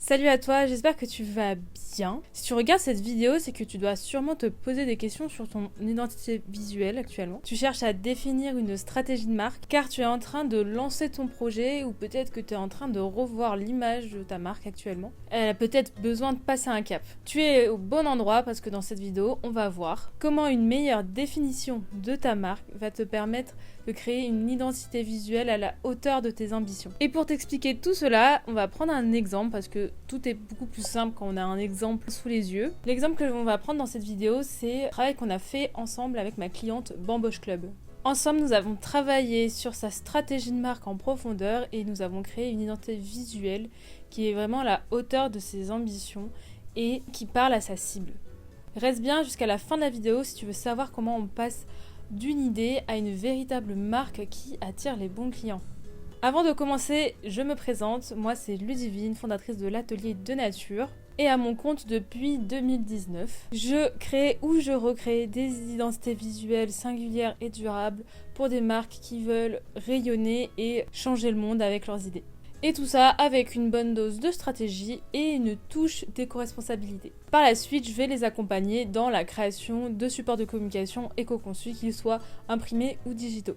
Salut à toi, j'espère que tu vas bien. Si tu regardes cette vidéo, c'est que tu dois sûrement te poser des questions sur ton identité visuelle actuellement. Tu cherches à définir une stratégie de marque car tu es en train de lancer ton projet ou peut-être que tu es en train de revoir l'image de ta marque actuellement. Elle a peut-être besoin de passer un cap. Tu es au bon endroit parce que dans cette vidéo, on va voir comment une meilleure définition de ta marque va te permettre de créer une identité visuelle à la hauteur de tes ambitions. Et pour t'expliquer tout cela, on va prendre un exemple parce que tout est beaucoup plus simple quand on a un exemple sous les yeux. L'exemple que l'on va prendre dans cette vidéo, c'est le travail qu'on a fait ensemble avec ma cliente Bamboche Club. Ensemble, nous avons travaillé sur sa stratégie de marque en profondeur et nous avons créé une identité visuelle qui est vraiment à la hauteur de ses ambitions et qui parle à sa cible. Reste bien jusqu'à la fin de la vidéo si tu veux savoir comment on passe d'une idée à une véritable marque qui attire les bons clients. Avant de commencer, je me présente, moi c'est Ludivine, fondatrice de l'atelier de nature et à mon compte depuis 2019. Je crée ou je recrée des identités visuelles singulières et durables pour des marques qui veulent rayonner et changer le monde avec leurs idées. Et tout ça avec une bonne dose de stratégie et une touche d'éco-responsabilité. Par la suite, je vais les accompagner dans la création de supports de communication éco-conçus, qu'ils soient imprimés ou digitaux.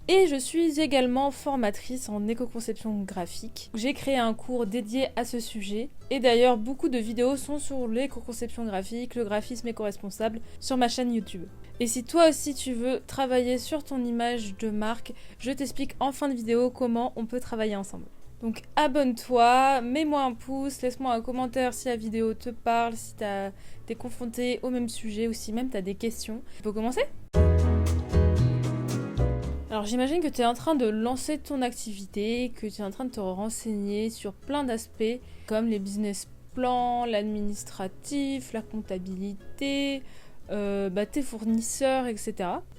Et je suis également formatrice en éco-conception graphique. J'ai créé un cours dédié à ce sujet. Et d'ailleurs, beaucoup de vidéos sont sur l'éco-conception graphique, le graphisme éco-responsable sur ma chaîne YouTube. Et si toi aussi tu veux travailler sur ton image de marque, je t'explique en fin de vidéo comment on peut travailler ensemble. Donc abonne-toi, mets-moi un pouce, laisse-moi un commentaire si la vidéo te parle, si t'es confronté au même sujet ou si même t'as des questions. On peut commencer ? Alors j'imagine que tu es en train de lancer ton activité, que tu es en train de te renseigner sur plein d'aspects comme les business plans, l'administratif, la comptabilité, tes fournisseurs, etc.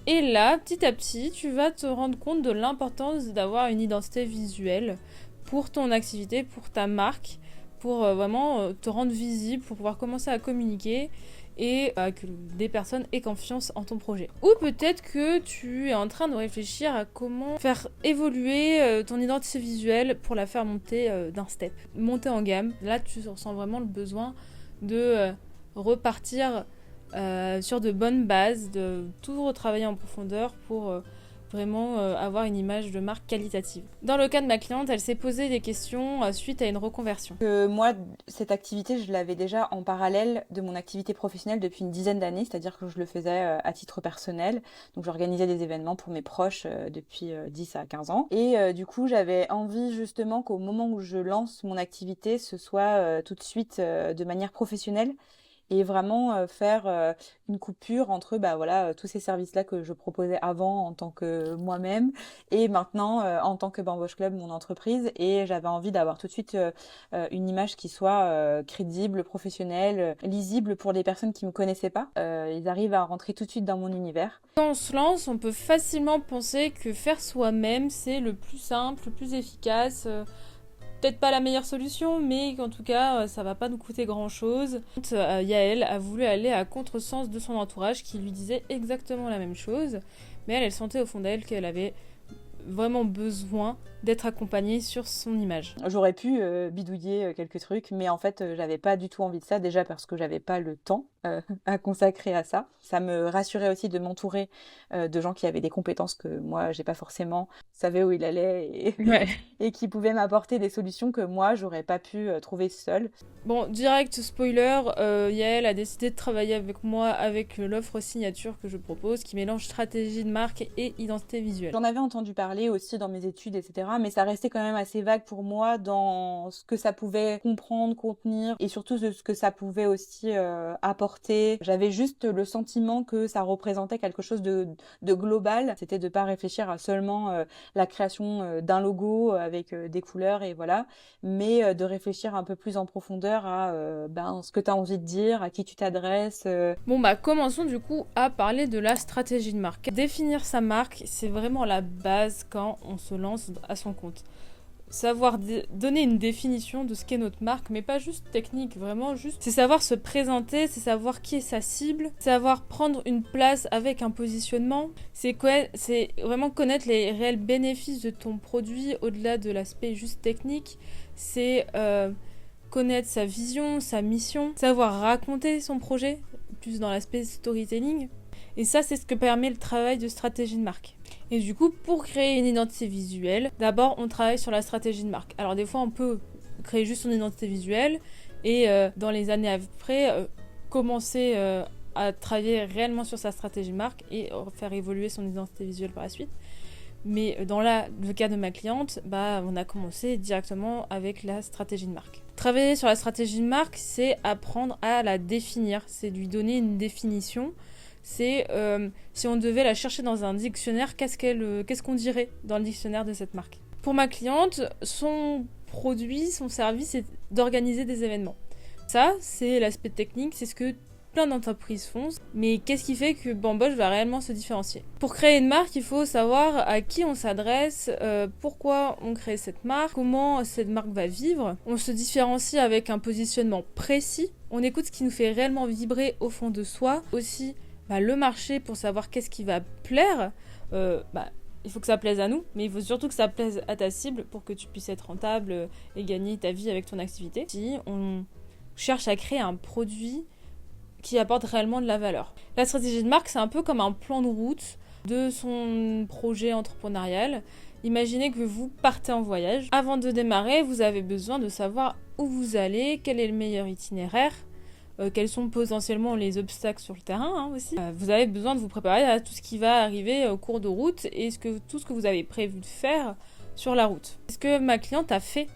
Et là, petit à petit, tu vas te rendre compte de l'importance d'avoir une identité visuelle pour ton activité, pour ta marque, pour vraiment te rendre visible, pour pouvoir commencer à communiquer et que des personnes aient confiance en ton projet. Ou peut-être que tu es en train de réfléchir à comment faire évoluer ton identité visuelle pour la faire monter d'un step, monter en gamme. Là, tu ressens vraiment le besoin de repartir sur de bonnes bases, de tout retravailler en profondeur pour vraiment avoir une image de marque qualitative. Dans le cas de ma cliente, elle s'est posé des questions suite à une reconversion. Moi, cette activité, je l'avais déjà en parallèle de mon activité professionnelle depuis une dizaine d'années, c'est-à-dire que je le faisais à titre personnel. Donc j'organisais des événements pour mes proches depuis 10 à 15 ans. Et du coup, j'avais envie justement qu'au moment où je lance mon activité, ce soit tout de suite de manière professionnelle. Et vraiment faire une coupure entre tous ces services-là que je proposais avant en tant que moi-même et maintenant en tant que Bamboche Club, mon entreprise. Et j'avais envie d'avoir tout de suite une image qui soit crédible, professionnelle, lisible pour les personnes qui me connaissaient pas. Ils arrivent à rentrer tout de suite dans mon univers. Quand on se lance, on peut facilement penser que faire soi-même, c'est le plus simple, le plus efficace. Peut-être pas la meilleure solution, mais qu'en tout cas, ça va pas nous coûter grand-chose. Yael a voulu aller à contresens de son entourage qui lui disait exactement la même chose, mais elle sentait au fond d'elle qu'elle avait vraiment besoin d'être accompagnée sur son image. J'aurais pu bidouiller quelques trucs, mais en fait, j'avais pas du tout envie de ça, déjà parce que j'avais pas le temps à consacrer à ça. Ça me rassurait aussi de m'entourer de gens qui avaient des compétences que moi, j'ai pas forcément, savaient où il allait et qui pouvaient m'apporter des solutions que moi, j'aurais pas pu trouver seule. Bon, direct spoiler, Yael a décidé de travailler avec moi avec l'offre signature que je propose, qui mélange stratégie de marque et identité visuelle. J'en avais entendu parler aussi dans mes études, etc. Mais ça restait quand même assez vague pour moi dans ce que ça pouvait comprendre, contenir et surtout de ce que ça pouvait aussi apporter. J'avais juste le sentiment que ça représentait quelque chose de global. C'était de pas réfléchir à seulement la création d'un logo avec des couleurs et voilà, mais de réfléchir un peu plus en profondeur à ce que tu as envie de dire, à qui tu t'adresses. Bon commençons du coup à parler de la stratégie de marque. Définir sa marque, c'est vraiment la base quand on se lance à son compte. Savoir donner une définition de ce qu'est notre marque, mais pas juste technique, vraiment juste. C'est savoir se présenter, c'est savoir qui est sa cible, c'est savoir prendre une place avec un positionnement, c'est vraiment connaître les réels bénéfices de ton produit au-delà de l'aspect juste technique, c'est connaître sa vision, sa mission, savoir raconter son projet, plus dans l'aspect storytelling. Et ça, c'est ce que permet le travail de stratégie de marque. Et du coup, pour créer une identité visuelle, d'abord, on travaille sur la stratégie de marque. Alors des fois, on peut créer juste son identité visuelle et dans les années après, commencer à travailler réellement sur sa stratégie de marque et faire évoluer son identité visuelle par la suite. Mais dans le cas de ma cliente, on a commencé directement avec la stratégie de marque. Travailler sur la stratégie de marque, c'est apprendre à la définir, c'est lui donner une définition. C'est si on devait la chercher dans un dictionnaire, qu'est-ce qu'on dirait dans le dictionnaire de cette marque. Pour ma cliente, son produit, son service, c'est d'organiser des événements. Ça, c'est l'aspect technique, c'est ce que plein d'entreprises font. Mais qu'est-ce qui fait que Bamboche va réellement se différencier? Pour créer une marque, il faut savoir à qui on s'adresse, pourquoi on crée cette marque, comment cette marque va vivre. On se différencie avec un positionnement précis. On écoute ce qui nous fait réellement vibrer au fond de soi. Aussi, le marché pour savoir qu'est-ce qui va plaire. Il faut que ça plaise à nous, mais il faut surtout que ça plaise à ta cible pour que tu puisses être rentable et gagner ta vie avec ton activité. Si on cherche à créer un produit qui apporte réellement de la valeur. La stratégie de marque, c'est un peu comme un plan de route de son projet entrepreneurial. Imaginez que vous partez en voyage. Avant de démarrer, vous avez besoin de savoir où vous allez, quel est le meilleur itinéraire, quels sont potentiellement les obstacles sur le terrain aussi. Vous avez besoin de vous préparer à tout ce qui va arriver au cours de route et tout ce que vous avez prévu de faire sur la route. C'est ce que ma cliente a fait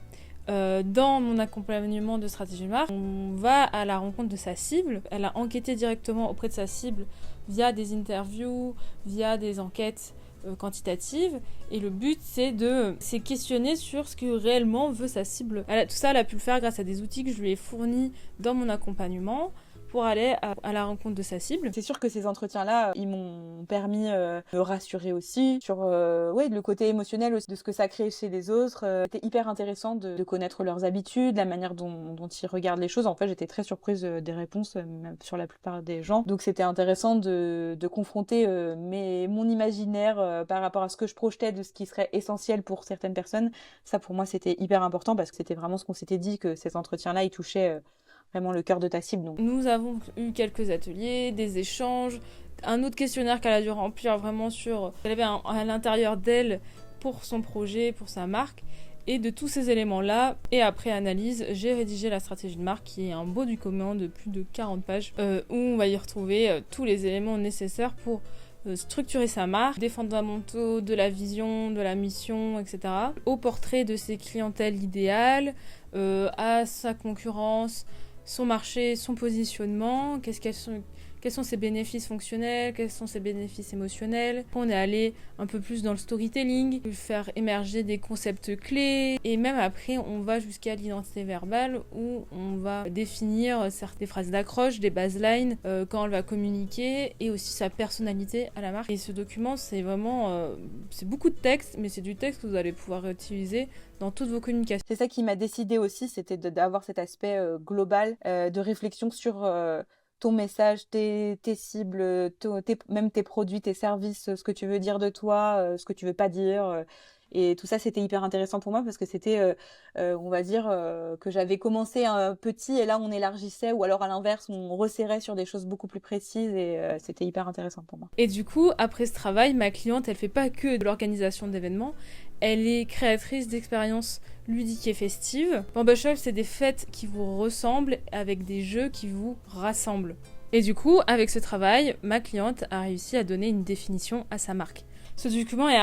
dans mon accompagnement de stratégie de marque. On va à la rencontre de sa cible. Elle a enquêté directement auprès de sa cible via des interviews, via des enquêtes quantitatives. Et le but, c'est questionner sur ce que réellement veut sa cible. Tout ça, elle a pu le faire grâce à des outils que je lui ai fournis dans mon accompagnement pour aller à la rencontre de sa cible. C'est sûr que ces entretiens-là, ils m'ont permis de me rassurer aussi sur le côté émotionnel aussi de ce que ça crée chez les autres. C'était hyper intéressant de connaître leurs habitudes, la manière dont ils regardent les choses. En fait, j'étais très surprise des réponses même sur la plupart des gens. Donc c'était intéressant de confronter mon imaginaire par rapport à ce que je projetais de ce qui serait essentiel pour certaines personnes. Ça, pour moi, c'était hyper important parce que c'était vraiment ce qu'on s'était dit, que ces entretiens-là, ils touchaient vraiment le cœur de ta cible. Donc. Nous avons eu quelques ateliers, des échanges, un autre questionnaire qu'elle a dû remplir vraiment sur ce qu'elle avait à l'intérieur d'elle pour son projet, pour sa marque. Et de tous ces éléments-là, et après analyse, j'ai rédigé la stratégie de marque qui est un beau document de plus de 40 pages où on va y retrouver tous les éléments nécessaires pour structurer sa marque, des fondamentaux de la vision, de la mission, etc. Au portrait de ses clientèles idéales, à sa concurrence, son marché, son positionnement, quels sont ses bénéfices fonctionnels, quels sont ses bénéfices émotionnels. On est allé un peu plus dans le storytelling, faire émerger des concepts clés, et même après on va jusqu'à l'identité verbale où on va définir certaines phrases d'accroche, des baselines quand elle va communiquer, et aussi sa personnalité à la marque. Et ce document, c'est vraiment c'est beaucoup de texte, mais c'est du texte que vous allez pouvoir utiliser dans toutes vos communications. C'est ça qui m'a décidé aussi, c'était d'avoir cet aspect global de réflexion sur ton message, tes cibles, même tes produits, tes services, ce que tu veux dire de toi, ce que tu veux pas dire. Et tout ça, c'était hyper intéressant pour moi parce que c'était, on va dire, que j'avais commencé petit et là, on élargissait, ou alors à l'inverse, on resserrait sur des choses beaucoup plus précises, et c'était hyper intéressant pour moi. Et du coup, après ce travail, ma cliente, elle fait pas que de l'organisation d'événements, elle est créatrice d'expériences ludiques et festives. Bamboche Live, c'est des fêtes qui vous ressemblent avec des jeux qui vous rassemblent. Et du coup, avec ce travail, ma cliente a réussi à donner une définition à sa marque. Ce document est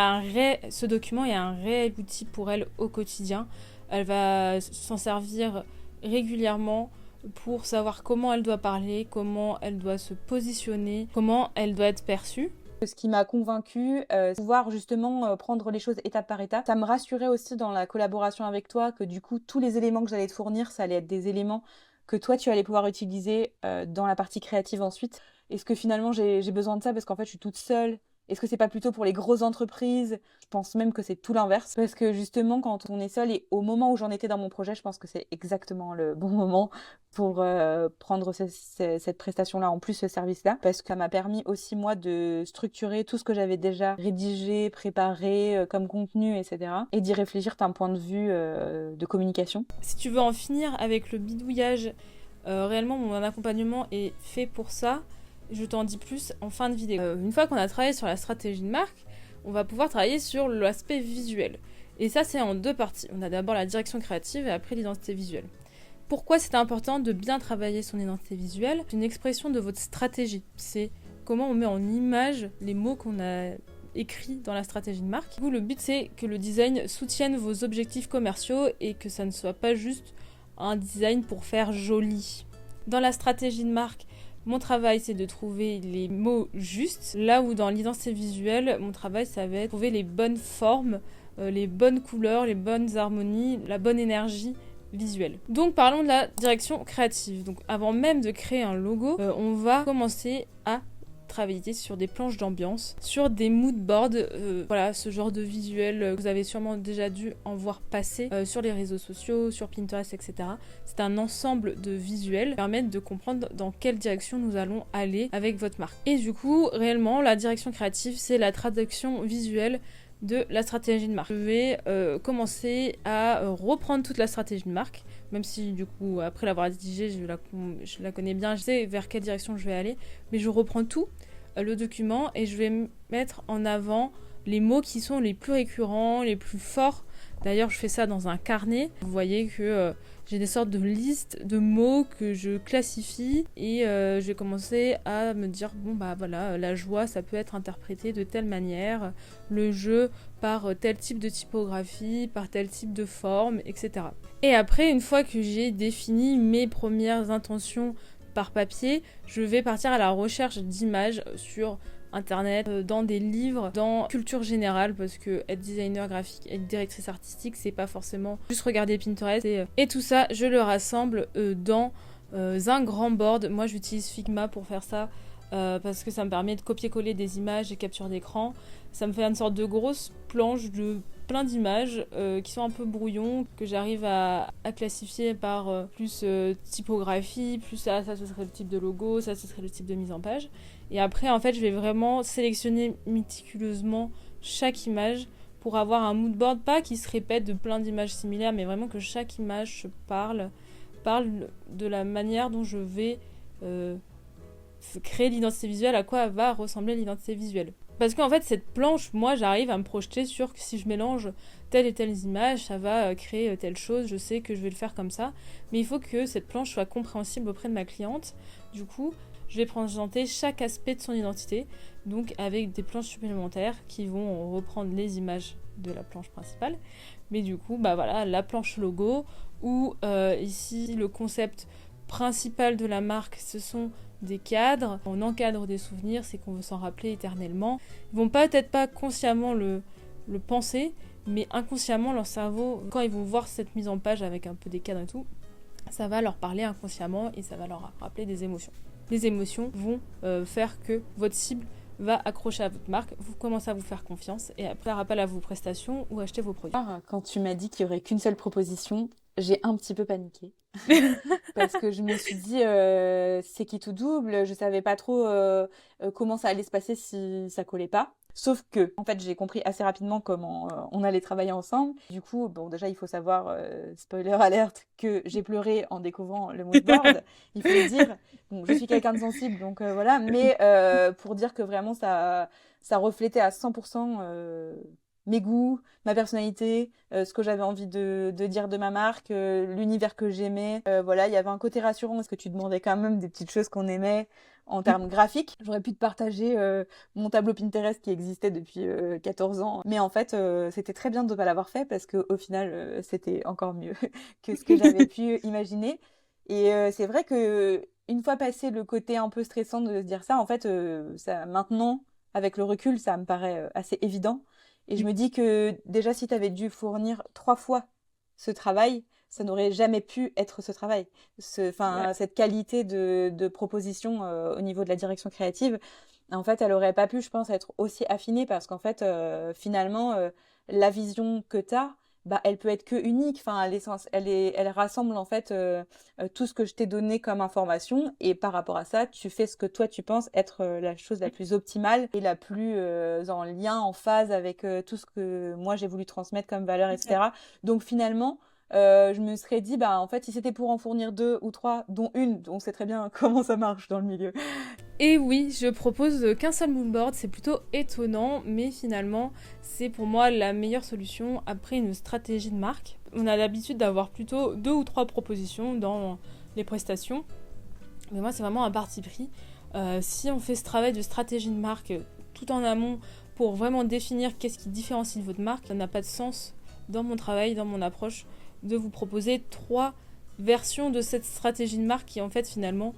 un réel outil pour elle au quotidien. Elle va s'en servir régulièrement pour savoir comment elle doit parler, comment elle doit se positionner, comment elle doit être perçue. Ce qui m'a convaincue, c'est pouvoir justement prendre les choses étape par étape. Ça me rassurait aussi dans la collaboration avec toi que du coup, tous les éléments que j'allais te fournir, ça allait être des éléments que toi, tu allais pouvoir utiliser dans la partie créative ensuite. Est-ce que finalement, j'ai besoin de ça parce qu'en fait, je suis toute seule Est-ce que c'est pas plutôt pour les grosses entreprises? Je pense même que c'est tout l'inverse. Parce que justement, quand on est seul, et au moment où j'en étais dans mon projet, je pense que c'est exactement le bon moment pour prendre cette prestation-là, en plus ce service-là. Parce que ça m'a permis aussi, moi, de structurer tout ce que j'avais déjà rédigé, préparé comme contenu, etc. Et d'y réfléchir d'un point de vue de communication. Si tu veux en finir avec le bidouillage, réellement, mon accompagnement est fait pour ça. Je t'en dis plus en fin de vidéo. Une fois qu'on a travaillé sur la stratégie de marque, on va pouvoir travailler sur l'aspect visuel. Et ça, c'est en 2 parties. On a d'abord la direction créative et après l'identité visuelle. Pourquoi c'est important de bien travailler son identité visuelle? C'est une expression de votre stratégie. C'est comment on met en image les mots qu'on a écrits dans la stratégie de marque. Du coup, le but, c'est que le design soutienne vos objectifs commerciaux et que ça ne soit pas juste un design pour faire joli. Dans la stratégie de marque, mon travail, c'est de trouver les mots justes, là où dans l'identité visuelle, mon travail, ça va être de trouver les bonnes formes, les bonnes couleurs, les bonnes harmonies, la bonne énergie visuelle. Donc parlons de la direction créative. Donc avant même de créer un logo, on va commencer à travailler sur des planches d'ambiance, sur des mood boards, voilà, ce genre de visuel, vous avez sûrement déjà dû en voir passer sur les réseaux sociaux, sur Pinterest, etc. C'est un ensemble de visuels qui permettent de comprendre dans quelle direction nous allons aller avec votre marque. Et du coup, réellement, la direction créative, c'est la traduction visuelle de la stratégie de marque. Je vais commencer à reprendre toute la stratégie de marque, même si du coup après l'avoir rédigée je la connais bien, je sais vers quelle direction je vais aller, mais je reprends tout le document et je vais mettre en avant les mots qui sont les plus récurrents, les plus forts. D'ailleurs je fais ça dans un carnet, vous voyez que j'ai des sortes de listes de mots que je classifie et je vais commencer à me dire bon bah voilà, la joie ça peut être interprété de telle manière, le jeu par tel type de typographie, par tel type de forme, etc. Et après, une fois que j'ai défini mes premières intentions par papier, je vais partir à la recherche d'images sur internet, dans des livres, dans culture générale, parce que être designer graphique, être directrice artistique, c'est pas forcément juste regarder Pinterest. Et tout ça, je le rassemble dans un grand board. Moi, j'utilise Figma pour faire ça, parce que ça me permet de copier-coller des images et capture d'écran. Ça me fait une sorte de grosse planche de plein d'images qui sont un peu brouillons, que j'arrive à classifier par plus typographie, plus ça ce serait le type de logo, ça ce serait le type de mise en page. Et après, en fait, je vais vraiment sélectionner méticuleusement chaque image pour avoir un mood board, pas qui se répète de plein d'images similaires, mais vraiment que chaque image se parle de la manière dont je vais créer l'identité visuelle, à quoi va ressembler l'identité visuelle. Parce qu'en fait, cette planche, moi, j'arrive à me projeter sur que si je mélange telle et telle image, ça va créer telle chose, je sais que je vais le faire comme ça. Mais il faut que cette planche soit compréhensible auprès de ma cliente. Du coup, je vais présenter chaque aspect de son identité, donc avec des planches supplémentaires qui vont reprendre les images de la planche principale. Mais du coup, bah voilà, la planche logo, où ici, le concept principal de la marque, ce sont des cadres. On encadre des souvenirs, c'est qu'on veut s'en rappeler éternellement. Ils vont peut-être pas consciemment le penser, mais inconsciemment, leur cerveau, quand ils vont voir cette mise en page avec un peu des cadres et tout, ça va leur parler inconsciemment et ça va leur rappeler des émotions. Les émotions vont faire que votre cible va accrocher à votre marque, vous commencez à vous faire confiance et après faire appel à vos prestations ou acheter vos produits. Quand tu m'as dit qu'il n'y aurait qu'une seule proposition, j'ai un petit peu paniqué. Parce que je me suis dit, c'est qui tout double, je savais pas trop comment ça allait se passer si ça collait pas. Sauf que, en fait, j'ai compris assez rapidement comment on allait travailler ensemble. Du coup, bon, déjà, il faut savoir, spoiler alerte, que j'ai pleuré en découvrant le mood board. Il faut le dire. Bon, je suis quelqu'un de sensible, donc voilà. Mais pour dire que vraiment, ça reflétait à 100% mes goûts, ma personnalité, ce que j'avais envie de dire de ma marque, l'univers que j'aimais. Voilà, il y avait un côté rassurant parce que tu demandais quand même des petites choses qu'on aimait en termes graphiques. J'aurais pu te partager mon tableau Pinterest qui existait depuis 14 ans. Mais en fait, c'était très bien de ne pas l'avoir fait parce qu'au final, c'était encore mieux que ce que j'avais pu imaginer. Et c'est vrai que une fois passé le côté un peu stressant de se dire ça, en fait, ça, maintenant, avec le recul, ça me paraît assez évident. Et je me dis que déjà, si tu avais dû fournir 3 fois ce travail, ça n'aurait jamais pu être ce travail. Cette qualité de proposition au niveau de la direction créative, en fait, elle aurait pas pu, je pense, être aussi affinée parce qu'en fait, finalement, la vision que tu as, bah, elle peut être que unique. Enfin, elle rassemble en fait tout ce que je t'ai donné comme information et par rapport à ça, tu fais ce que toi tu penses être la chose la plus optimale et la plus en lien, en phase avec tout ce que moi j'ai voulu transmettre comme valeur, etc. Donc finalement, je me serais dit, bah en fait, si c'était pour en fournir deux ou trois, dont une, on sait très bien comment ça marche dans le milieu. Et oui, je propose qu'un seul moodboard, c'est plutôt étonnant, mais finalement, c'est pour moi la meilleure solution après une stratégie de marque. On a l'habitude d'avoir plutôt 2 ou 3 propositions dans les prestations, mais moi, c'est vraiment un parti pris. Si on fait ce travail de stratégie de marque tout en amont pour vraiment définir qu'est-ce qui différencie votre marque, ça n'a pas de sens dans mon travail, dans mon approche, de vous proposer 3 versions de cette stratégie de marque qui en fait finalement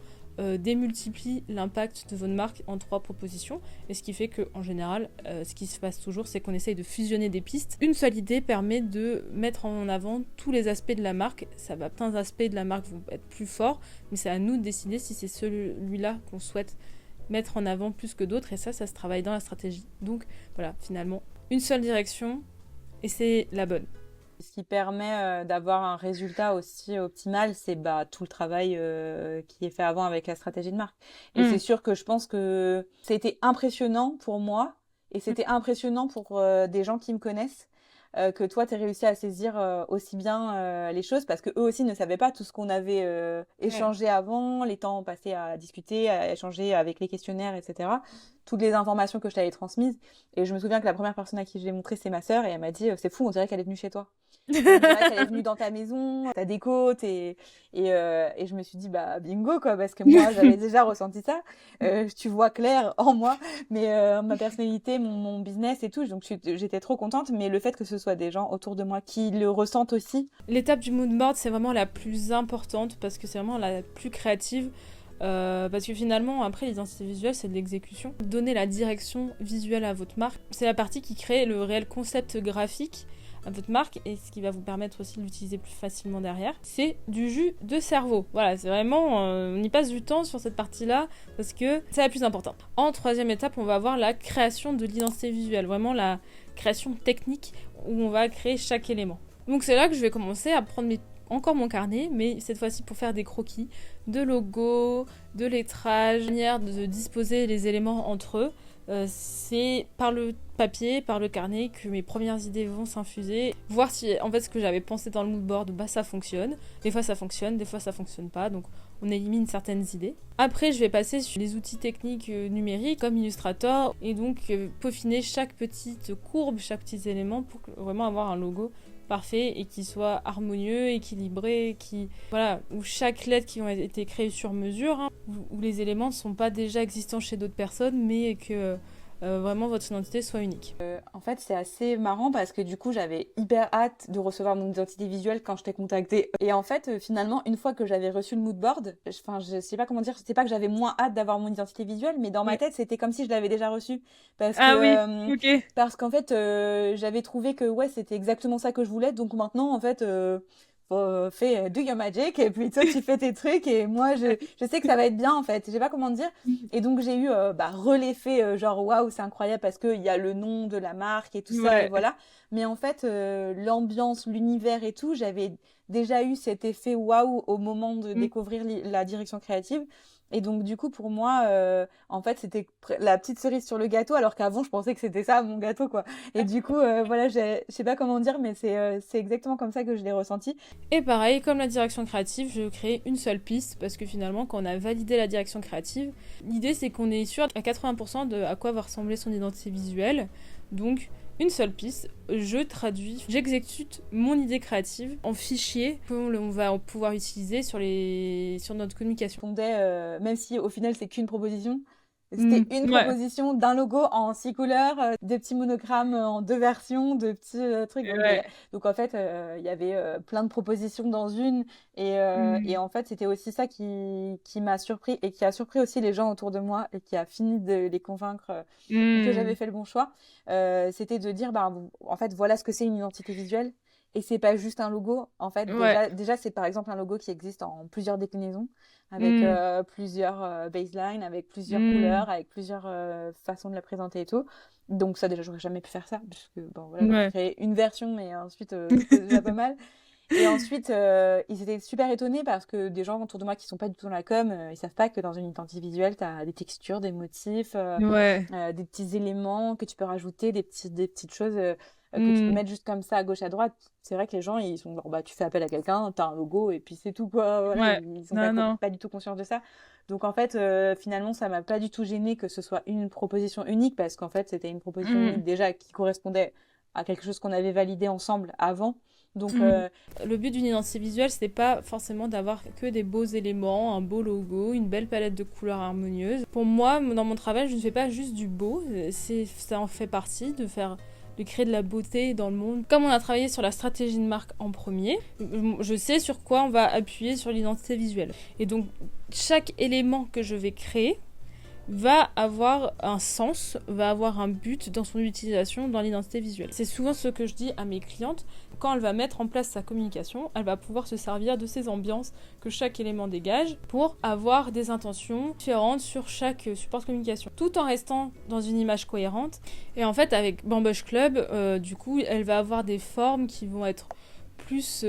démultiplie l'impact de votre marque en 3 propositions. Et ce qui fait qu'en général, ce qui se passe toujours, c'est qu'on essaye de fusionner des pistes. Une seule idée permet de mettre en avant tous les aspects de la marque. Certains aspects de la marque vont être plus forts, mais c'est à nous de décider si c'est celui-là qu'on souhaite mettre en avant plus que d'autres. Et ça se travaille dans la stratégie. Donc voilà, finalement, une seule direction, et c'est la bonne. Ce qui permet d'avoir un résultat aussi optimal, c'est bah, tout le travail qui est fait avant avec la stratégie de marque. Et c'est sûr que je pense que c'était impressionnant pour moi et c'était impressionnant pour des gens qui me connaissent que toi, tu aies réussi à saisir aussi bien les choses parce que eux aussi ne savaient pas tout ce qu'on avait échangé avant, les temps passés à discuter, à échanger avec les questionnaires, etc. Toutes les informations que je t'avais transmises. Et je me souviens que la première personne à qui je l'ai montré, c'est ma sœur et elle m'a dit c'est fou, on dirait qu'elle est venue chez toi. On dirait qu'elle est venue dans ta maison, ta déco, et je me suis dit bah bingo quoi parce que moi j'avais déjà ressenti ça. Tu vois clair en moi, mais ma personnalité, mon business et tout, donc j'étais trop contente. Mais le fait que ce soit des gens autour de moi qui le ressentent aussi. L'étape du mood board, c'est vraiment la plus importante parce que c'est vraiment la plus créative. Parce que finalement, après, l'identité visuelle, c'est de l'exécution. Donner la direction visuelle à votre marque, c'est la partie qui crée le réel concept graphique à votre marque et ce qui va vous permettre aussi de l'utiliser plus facilement derrière. C'est du jus de cerveau. Voilà, c'est vraiment... on y passe du temps sur cette partie-là parce que c'est la plus importante. En troisième étape, on va avoir la création de l'identité visuelle. Vraiment la création technique où on va créer chaque élément. Donc c'est là que je vais commencer à prendre encore mon carnet, mais cette fois-ci pour faire des croquis, de logos, de lettrage, manière de disposer les éléments entre eux. C'est par le papier, par le carnet que mes premières idées vont s'infuser. Voir si en fait ce que j'avais pensé dans le mood board, bah ça fonctionne. Des fois ça fonctionne, des fois ça fonctionne pas, donc on élimine certaines idées. Après je vais passer sur les outils techniques numériques comme Illustrator et donc peaufiner chaque petite courbe, chaque petit élément pour vraiment avoir un logo parfait et qui soit harmonieux, équilibré, où chaque lettre qui ont été créées sur mesure, hein, où les éléments ne sont pas déjà existants chez d'autres personnes, mais que vraiment votre identité soit unique. En fait, c'est assez marrant parce que du coup, j'avais hyper hâte de recevoir mon identité visuelle quand je t'ai contactée. Et en fait, finalement, une fois que j'avais reçu le mood board, je sais pas comment dire, c'est pas que j'avais moins hâte d'avoir mon identité visuelle, mais dans ma tête, c'était comme si je l'avais déjà reçue. Parce que, ok. parce qu'en fait, j'avais trouvé que ouais, c'était exactement ça que je voulais. Donc maintenant, en fait, fais do your magic et puis toi tu fais tes trucs et moi je sais que ça va être bien en fait, je sais pas comment dire. Et donc j'ai eu l'effet genre waouh c'est incroyable parce que il y a le nom de la marque et tout ça et voilà. Mais en fait l'ambiance, l'univers et tout, j'avais déjà eu cet effet waouh au moment de découvrir la direction créative. Et donc du coup pour moi en fait c'était la petite cerise sur le gâteau alors qu'avant je pensais que c'était ça mon gâteau quoi. Et du coup voilà, je sais pas comment dire mais c'est exactement comme ça que je l'ai ressenti. Et pareil, comme la direction créative, je crée une seule piste parce que finalement, quand on a validé la direction créative, l'idée c'est qu'on est sûr à 80% de à quoi va ressembler son identité visuelle. Donc, une seule piste, je traduis, j'exécute mon idée créative en fichier qu'on va pouvoir utiliser sur notre communication. Même si au final c'est qu'une proposition. C'était une proposition d'un logo en 6 couleurs, des petits monogrammes en 2 versions, de petits trucs. Donc en fait, il y avait plein de propositions dans une. Et en fait, c'était aussi ça qui m'a surpris et qui a surpris aussi les gens autour de moi et qui a fini de les convaincre que j'avais fait le bon choix. C'était de dire, en fait, voilà ce que c'est une identité visuelle. Et c'est pas juste un logo. En fait, Ouais. déjà c'est par exemple un logo qui existe en plusieurs déclinaisons, avec Hmm. plusieurs baselines, avec plusieurs Hmm. couleurs, avec plusieurs façons de la présenter et tout. Donc ça, déjà, j'aurais jamais pu faire ça, parce que bon, voilà, j'aurais Ouais. créé une version, mais ensuite, c'était déjà pas mal. Et ensuite, ils étaient super étonnés parce que des gens autour de moi qui sont pas du tout dans la com, ils savent pas que dans une identité visuelle, tu as des textures, des motifs, Ouais. des petits éléments que tu peux rajouter, des petites choses que tu peux Hmm. mettre juste comme ça à gauche à droite. C'est vrai que les gens, ils sont genre, bah, tu fais appel à quelqu'un, t'as un logo et puis c'est tout, quoi. Voilà, Ouais. ils sont Non, non. pas du tout conscients de ça. Donc en fait, finalement, ça m'a pas du tout gêné que ce soit une proposition unique parce qu'en fait, c'était une proposition Hmm. unique déjà qui correspondait à quelque chose qu'on avait validé ensemble avant. Donc, Hmm. Le but d'une identité visuelle, c'est pas forcément d'avoir que des beaux éléments, un beau logo, une belle palette de couleurs harmonieuses. Pour moi, dans mon travail, je ne fais pas juste du beau, ça en fait partie de créer de la beauté dans le monde. Comme on a travaillé sur la stratégie de marque en premier, je sais sur quoi on va appuyer sur l'identité visuelle. Et donc, chaque élément que je vais créer va avoir un sens, va avoir un but dans son utilisation dans l'identité visuelle. C'est souvent ce que je dis à mes clientes. Quand elle va mettre en place sa communication, elle va pouvoir se servir de ces ambiances que chaque élément dégage pour avoir des intentions différentes sur chaque support de communication, tout en restant dans une image cohérente. Et en fait, avec Bambush Club, du coup, elle va avoir des formes qui vont être plus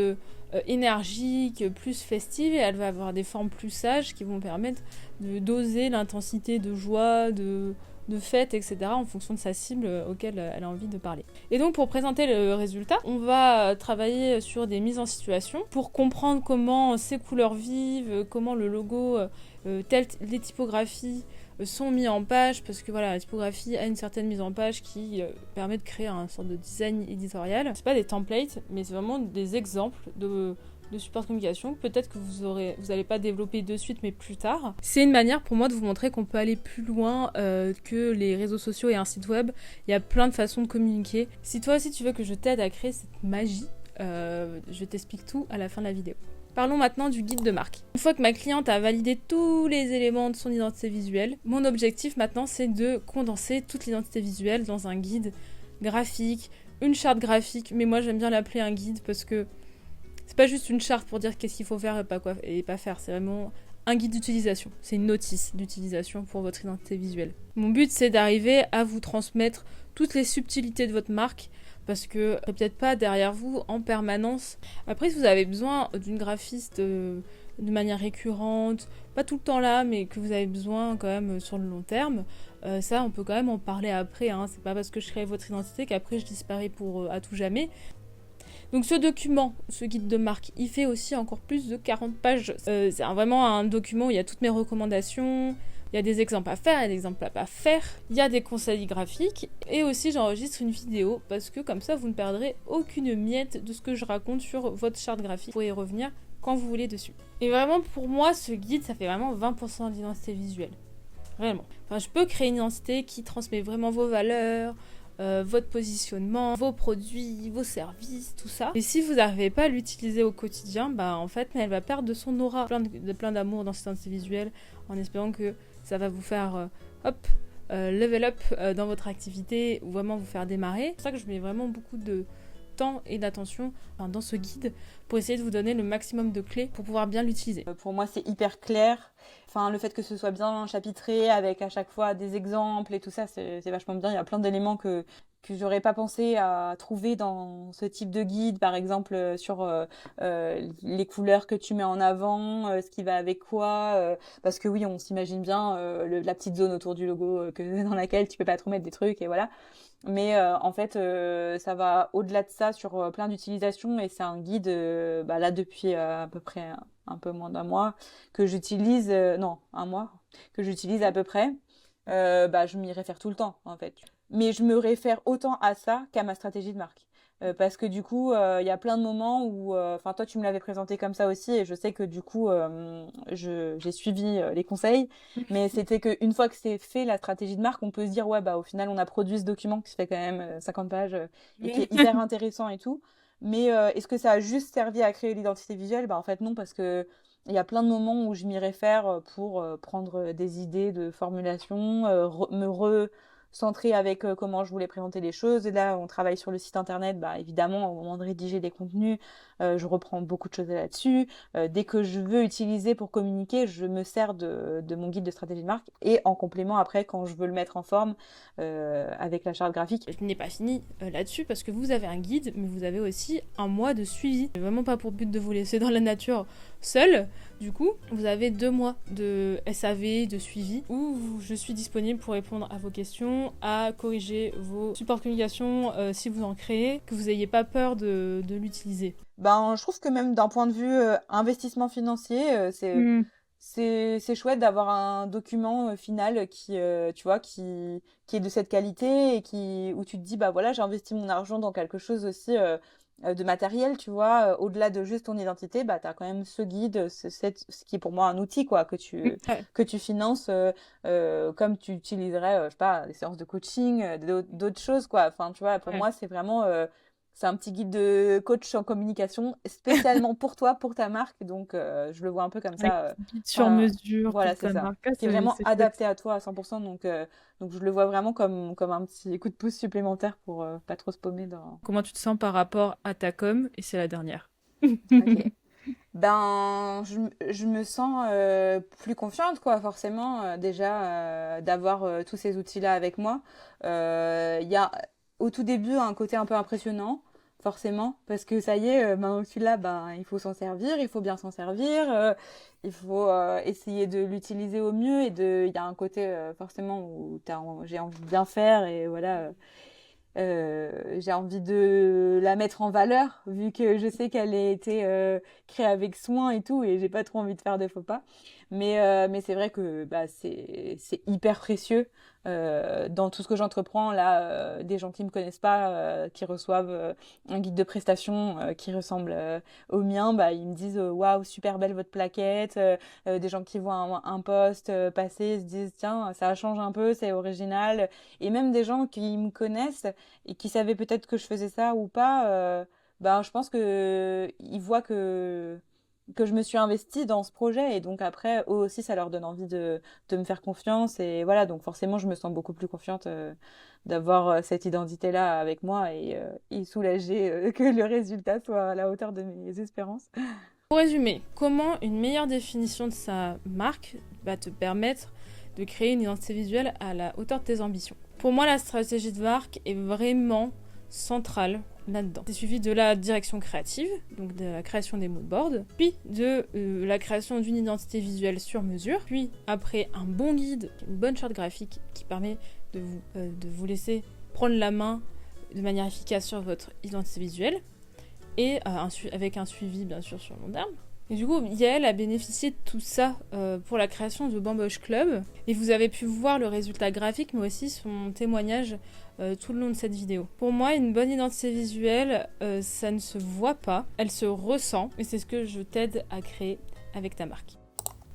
énergiques, plus festives, et elle va avoir des formes plus sages qui vont permettre de doser l'intensité de joie, de fête, etc. en fonction de sa cible auquel elle a envie de parler. Et donc pour présenter le résultat, on va travailler sur des mises en situation pour comprendre comment ces couleurs vivent, comment le logo, les typographies sont mis en page, parce que voilà, la typographie a une certaine mise en page qui permet de créer un sorte de design éditorial. C'est pas des templates, mais c'est vraiment des exemples de support de communication, peut-être que vous n'allez pas développer de suite, mais plus tard. C'est une manière pour moi de vous montrer qu'on peut aller plus loin que les réseaux sociaux et un site web. Il y a plein de façons de communiquer. Si toi aussi tu veux que je t'aide à créer cette magie, je t'explique tout à la fin de la vidéo. Parlons maintenant du guide de marque. Une fois que ma cliente a validé tous les éléments de son identité visuelle, mon objectif maintenant c'est de condenser toute l'identité visuelle dans un guide graphique, une charte graphique, mais moi j'aime bien l'appeler un guide parce que c'est pas juste une charte pour dire qu'est-ce qu'il faut faire et pas faire, c'est vraiment un guide d'utilisation. C'est une notice d'utilisation pour votre identité visuelle. Mon but, c'est d'arriver à vous transmettre toutes les subtilités de votre marque, parce que peut-être pas derrière vous en permanence. Après, si vous avez besoin d'une graphiste de manière récurrente, pas tout le temps là, mais que vous avez besoin quand même sur le long terme, ça, on peut quand même en parler après. Hein. C'est pas parce que je crée votre identité qu'après je disparais pour à tout jamais. Donc ce document, ce guide de marque, il fait aussi encore plus de 40 pages. C'est vraiment un document où il y a toutes mes recommandations, il y a des exemples à faire, il y a des exemples à pas faire, il y a des conseils graphiques, et aussi j'enregistre une vidéo, parce que comme ça vous ne perdrez aucune miette de ce que je raconte sur votre charte graphique. Vous pouvez y revenir quand vous voulez dessus. Et vraiment pour moi, ce guide, ça fait vraiment 20% d'identité visuelle. Vraiment. Enfin, je peux créer une identité qui transmet vraiment vos valeurs, votre positionnement, vos produits, vos services, tout ça. Et si vous n'arrivez pas à l'utiliser au quotidien, bah en fait, elle va perdre de son aura. Plein d'amour dans cette identité visuelle, en espérant que ça va vous faire level up dans votre activité, ou vraiment vous faire démarrer. C'est pour ça que je mets vraiment beaucoup de temps et d'attention dans ce guide pour essayer de vous donner le maximum de clés pour pouvoir bien l'utiliser. Pour moi, c'est hyper clair. Enfin, le fait que ce soit bien chapitré avec à chaque fois des exemples et tout ça, c'est vachement bien. Il y a plein d'éléments que j'aurais pas pensé à trouver dans ce type de guide, par exemple sur les couleurs que tu mets en avant, ce qui va avec quoi. Parce que oui, on s'imagine bien la petite zone autour du logo dans laquelle tu peux pas trop mettre des trucs et voilà. Mais en fait, ça va au-delà de ça sur plein d'utilisations et c'est un guide, là depuis à peu près un peu moins d'un mois que j'utilise, non, un mois que j'utilise à peu près. Je m'y réfère tout le temps en fait. Mais je me réfère autant à ça qu'à ma stratégie de marque. Parce que du coup, il y a plein de moments où, enfin toi tu me l'avais présenté comme ça aussi et je sais que du coup, j'ai suivi les conseils. Mais c'était qu'une fois que c'est fait, la stratégie de marque, on peut se dire, ouais, bah au final, on a produit ce document qui fait quand même 50 pages et qui est hyper intéressant et tout. Mais est-ce que ça a juste servi à créer l'identité visuelle? Bah en fait non, parce que il y a plein de moments où je m'y réfère pour prendre des idées de formulation, centré avec comment je voulais présenter les choses. Et là, on travaille sur le site internet. Bah, évidemment, au moment de rédiger des contenus, je reprends beaucoup de choses là-dessus. Dès que je veux utiliser pour communiquer, je me sers de mon guide de stratégie de marque. Et en complément, après, quand je veux le mettre en forme avec la charte graphique. Je n'ai pas fini là-dessus parce que vous avez un guide, mais vous avez aussi un mois de suivi. C'est vraiment pas pour but de vous laisser dans la nature seul. Du coup, vous avez 2 mois de SAV, de suivi, où je suis disponible pour répondre à vos questions, à corriger vos supports de communication si vous en créez, que vous n'ayez pas peur de l'utiliser. Ben, je trouve que même d'un point de vue investissement financier, c'est chouette d'avoir un document final qui, tu vois, qui est de cette qualité et où tu te dis, bah voilà, j'ai investi mon argent dans quelque chose aussi de matériel, tu vois, au-delà de juste ton identité, bah t'as quand même ce guide, ce qui est pour moi un outil, quoi, que tu finances comme tu utiliserais, je sais pas, des séances de coaching, d'autres choses, quoi. Enfin, tu vois, pour moi, c'est vraiment... c'est un petit guide de coach en communication spécialement pour toi, pour ta marque. Donc, je le vois un peu comme ça. Guide sur mesure Voilà, pour ta c'est ça. marque. Qui est vraiment adapté à toi à 100%. Donc, je le vois vraiment comme un petit coup de pouce supplémentaire pour pas trop se paumer dans... Comment tu te sens par rapport à ta com? Et c'est la dernière. Ok. Ben, je me sens plus confiante, quoi, forcément, déjà, d'avoir tous ces outils-là avec moi. Il y a au tout début un côté un peu impressionnant, forcément, parce que ça y est, maintenant que tu l'as, ben, il faut s'en servir, il faut bien s'en servir, il faut essayer de l'utiliser au mieux il y a un côté forcément où j'ai envie de bien faire et voilà. J'ai envie de la mettre en valeur, vu que je sais qu'elle a été créée avec soin et tout, et j'ai pas trop envie de faire de faux pas. Mais c'est vrai que bah, c'est hyper précieux dans tout ce que j'entreprends. Là, des gens qui me connaissent pas, qui reçoivent un guide de prestation qui ressemble au mien, bah, ils me disent waouh, super belle votre plaquette. Des gens qui voient un post passer se disent tiens, ça change un peu, c'est original. Et même des gens qui me connaissent et qui savaient peut-être que je faisais ça ou pas, ben, je pense que ils voient que je me suis investie dans ce projet et donc après, eux aussi, ça leur donne envie de me faire confiance et voilà, donc forcément, je me sens beaucoup plus confiante d'avoir cette identité-là avec moi et soulagée que le résultat soit à la hauteur de mes espérances. Pour résumer, comment une meilleure définition de sa marque va te permettre de créer une identité visuelle à la hauteur de tes ambitions? Pour moi, la stratégie de marque est vraiment centrale là-dedans. C'est suivi de la direction créative, donc de la création des moodboards, puis de la création d'une identité visuelle sur mesure, puis après un bon guide, une bonne charte graphique qui permet de vous laisser prendre la main de manière efficace sur votre identité visuelle, et avec un suivi bien sûr sur le long terme. Et du coup, Yael a bénéficié de tout ça pour la création de Bamboche Club. Et vous avez pu voir le résultat graphique, mais aussi son témoignage tout le long de cette vidéo. Pour moi, une bonne identité visuelle, ça ne se voit pas, elle se ressent. Et c'est ce que je t'aide à créer avec ta marque.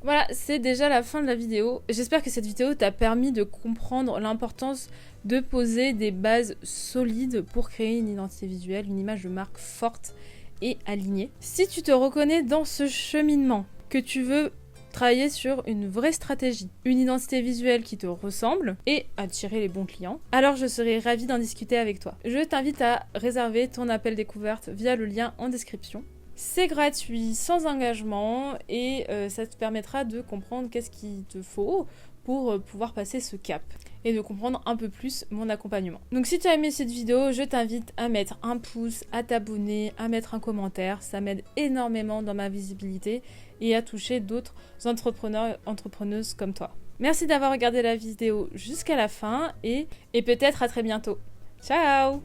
Voilà, c'est déjà la fin de la vidéo. J'espère que cette vidéo t'a permis de comprendre l'importance de poser des bases solides pour créer une identité visuelle, une image de marque forte et alignée. Si tu te reconnais dans ce cheminement, que tu veux travailler sur une vraie stratégie, une identité visuelle qui te ressemble et attirer les bons clients, alors je serai ravie d'en discuter avec toi. Je t'invite à réserver ton appel découverte via le lien en description. C'est gratuit, sans engagement et ça te permettra de comprendre qu'est-ce qu'il te faut pour pouvoir passer ce cap et de comprendre un peu plus mon accompagnement. Donc si tu as aimé cette vidéo, je t'invite à mettre un pouce, à t'abonner, à mettre un commentaire. Ça m'aide énormément dans ma visibilité et à toucher d'autres entrepreneurs et entrepreneuses comme toi. Merci d'avoir regardé la vidéo jusqu'à la fin et peut-être à très bientôt. Ciao!